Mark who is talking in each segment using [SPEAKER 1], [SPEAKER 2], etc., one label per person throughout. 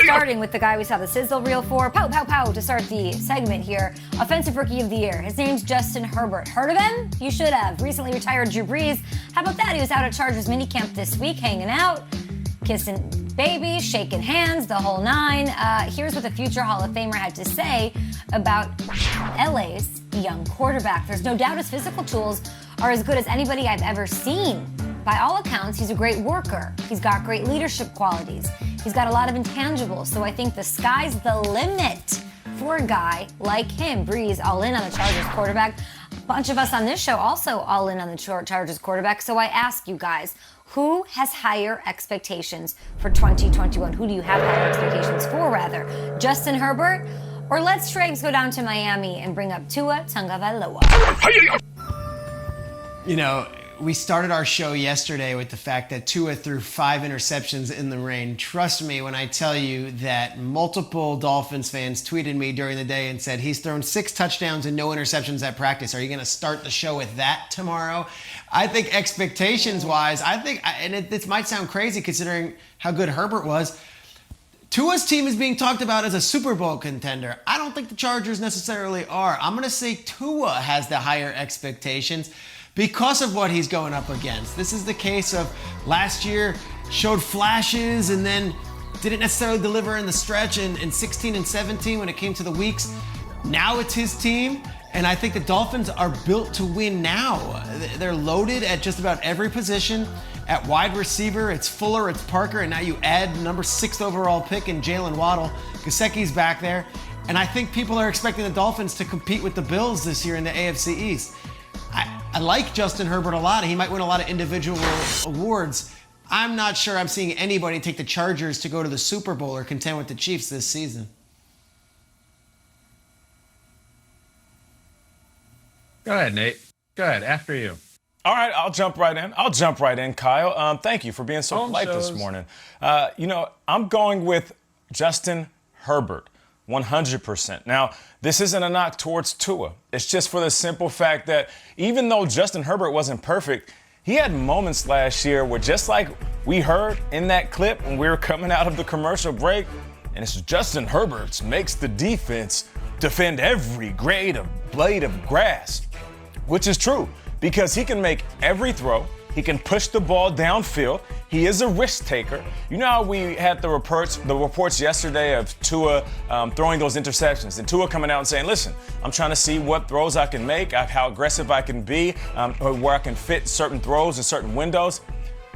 [SPEAKER 1] Starting with the guy we saw the sizzle reel for. Pow, pow, pow to start the segment here. Offensive Rookie of the Year. His name's Justin Herbert. Heard of him? You should have. Recently retired Drew Brees. How about that? He was out at Chargers minicamp this week, hanging out, kissing babies, shaking hands, the whole nine. Here's what the future Hall of Famer had to say about LA's young quarterback. There's no doubt his physical tools are as good as anybody I've ever seen. By all accounts, he's a great worker. He's got great leadership qualities. He's got a lot of intangibles. So I think the sky's the limit for a guy like him. Brees, all in on the Chargers quarterback. A bunch of us on this show also all in on the Chargers quarterback. So I ask you guys, who has higher expectations for 2021? Who do you have higher expectations for, rather? Justin Herbert? Or let's Trags go down to Miami and bring up Tua Tagovailoa.
[SPEAKER 2] You know, we started our show yesterday with the fact that Tua threw 5 interceptions in the rain. Trust me when I tell you that multiple Dolphins fans tweeted me during the day and said, he's thrown 6 touchdowns and no interceptions at practice. Are you going to start the show with that tomorrow? I think expectations-wise, this might sound crazy considering how good Herbert was, Tua's team is being talked about as a Super Bowl contender. I don't think the Chargers necessarily are. I'm going to say Tua has the higher expectations because of what he's going up against. This is the case of last year showed flashes and then didn't necessarily deliver in the stretch in 16 and 17 when it came to the weeks. Now it's his team, and I think the Dolphins are built to win now. They're loaded at just about every position. At wide receiver, it's Fuller, it's Parker, and now you add number 6th overall pick in Jalen Waddle. Gesicki's back there. And I think people are expecting the Dolphins to compete with the Bills this year in the AFC East. I like Justin Herbert a lot. He might win a lot of individual awards. I'm not sure I'm seeing anybody take the Chargers to go to the Super Bowl or contend with the Chiefs this season.
[SPEAKER 3] Go ahead, Nate. Go ahead. After you.
[SPEAKER 4] All right, I'll jump right in, Kyle. Thank you for being so polite this morning. I'm going with Justin Herbert, 100%. Now, this isn't a knock towards Tua. It's just for the simple fact that even though Justin Herbert wasn't perfect, he had moments last year where, just like we heard in that clip when we were coming out of the commercial break, and it's Justin Herbert makes the defense defend every blade of grass, which is true. Because he can make every throw, he can push the ball downfield, he is a risk taker. You know how we had the reports yesterday of Tua throwing those interceptions, and Tua coming out and saying, listen, I'm trying to see what throws I can make, how aggressive I can be, or where I can fit certain throws in certain windows.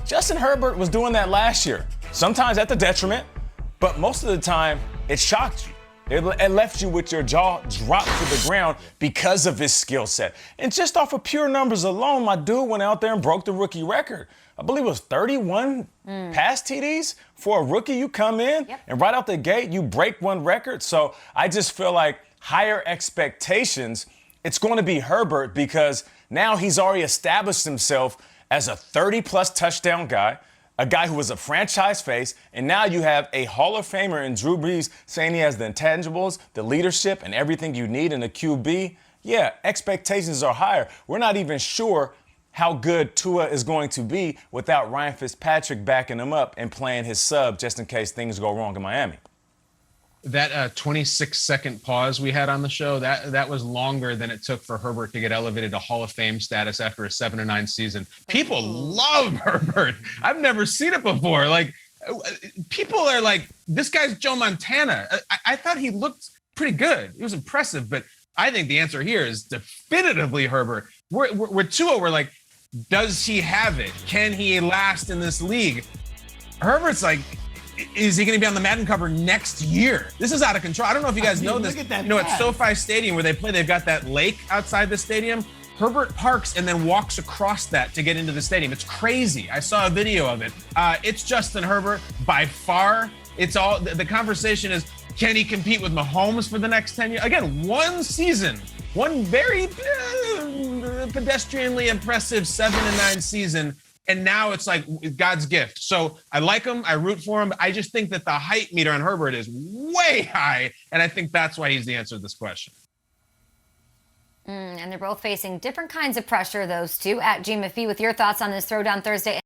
[SPEAKER 4] Justin Herbert was doing that last year, sometimes at the detriment, but most of the time it shocked you. It left you with your jaw dropped to the ground because of his skill set. And just off of pure numbers alone, my dude went out there and broke the rookie record. I believe it was 31 pass TDs for a rookie. You come in and right out the gate, you break one record. So I just feel like higher expectations, it's going to be Herbert because now he's already established himself as a 30-plus touchdown guy, a guy who was a franchise face, and now you have a Hall of Famer in Drew Brees saying he has the intangibles, the leadership, and everything you need in a QB. Yeah, expectations are higher. We're not even sure how good Tua is going to be without Ryan Fitzpatrick backing him up and playing his sub just in case things go wrong in Miami.
[SPEAKER 3] That 26-second pause we had on the show, that was longer than it took for Herbert to get elevated to Hall of Fame status after a 7-9 season. People love Herbert. I've never seen it before. Like, people are like, this guy's Joe Montana. I thought he looked pretty good. He was impressive, but I think the answer here is definitively Herbert. We're Tua, we're like, does he have it? Can he last in this league? Herbert's like, is he going to be on the Madden cover next year? This is out of control. I don't know if you guys know this. At SoFi Stadium where they play, they've got that lake outside the stadium. Herbert parks and then walks across that to get into the stadium. It's crazy. I saw a video of it. It's Justin Herbert by far. It's all the conversation is, can he compete with Mahomes for the next 10 years? Again, one season, one very pedestrianly impressive 7-9 season. And now it's like God's gift. So I like him. I root for him. I just think that the hype meter on Herbert is way high. And I think that's why he's the answer to this question.
[SPEAKER 1] And they're both facing different kinds of pressure, those two. At G McPhee, with your thoughts on this Throwdown Thursday.